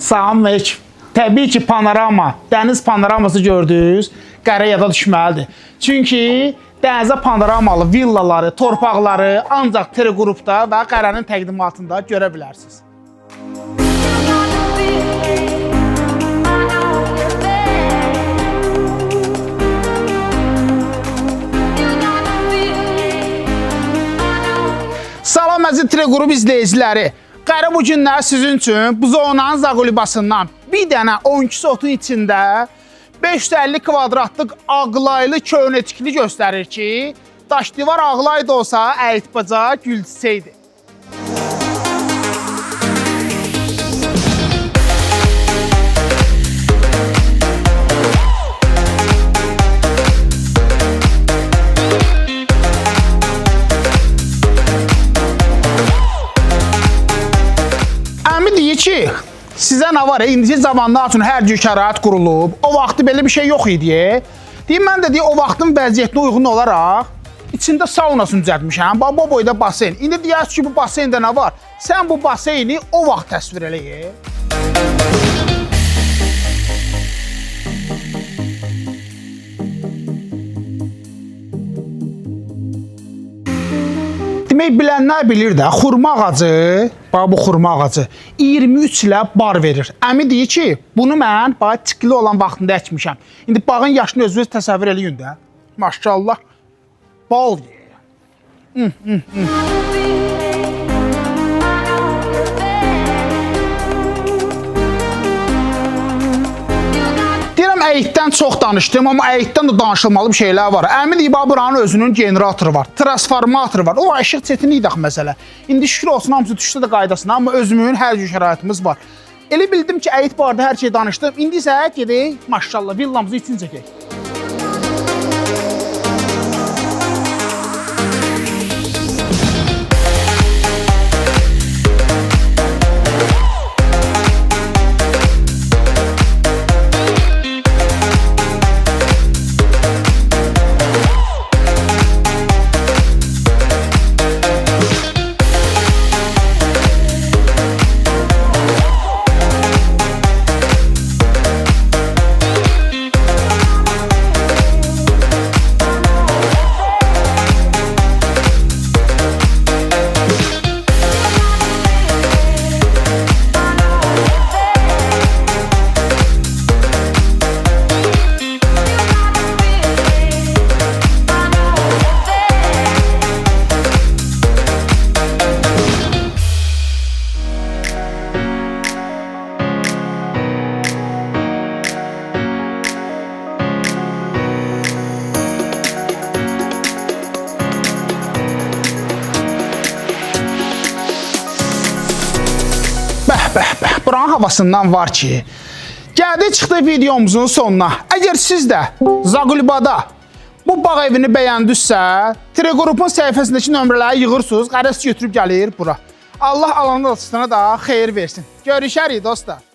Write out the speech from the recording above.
Salamünaleyküm. Təbii ki, panorama, dəniz panoraması gördünüz, qərə yada düşməlidir. Çünki dənizə panoramalı villaları, torpaqları ancaq Teleqrupda və qərənin təqdimatında görə bilərsiniz. Salam əziz Teleqrup izləyiciləri. Qərə bu günlər sizin üçün Buzovnanın Zaqulibasından bir dənə 12 sotun içində 550 kvadratlıq ağlaylı köhnətikli göstərir ki, daş divar ağlay da olsa əyitbaca gül çiçəkdir. Deyir ki, sizə nə var? İndiki zamanlar üçün hər cür şərait qurulub. O vaxtı belə bir şey yox idi. Deyim, mən də o vaxtın vəziyyətinə uyğun olaraq içində saunasını düzəltmişəm. Bu boyda basen. İndi deyərsiniz ki, bu baseyndə nə var? Sən bu baseyni o vaxt təsvir eləyir. Demək, bilənlər bilir də, xurma ağacı, bu xurma ağacı 23 ilə bar verir. Əmi deyir ki, bunu mən tikili olan vaxtında əkmişəm. İndi bağın yaşını özünüz təsəvvür eləyin də. Maşallah, bal yeyir. Deyirəm, əyitdən çox danışdım, amma əyitdən də danışılmalı bir şeylər var. Əmin deyib, buranın özünün generatoru var, transformatoru var. O işıq çətinliyi də məsələ. İndi şükür olsun, hamısı düşdü də qaydasına, amma özümün hər cür şəraitimiz var. Elə bildim ki, əyit barədə hər şey danışdım. İndi isə gedək, maşallah, villamızı üçün çəkək. Buranın havasından var ki, gəldi çıxdı videomuzun sonuna. Əgər siz də Zaqulibada bu bağ evini bəyəndinizsə, Teleqrupun səhifəsindəki nömrələri yığırsınız, qərəz götürüb gəlir bura. Allah alanın da xeyir versin. Görüşərik dostlar.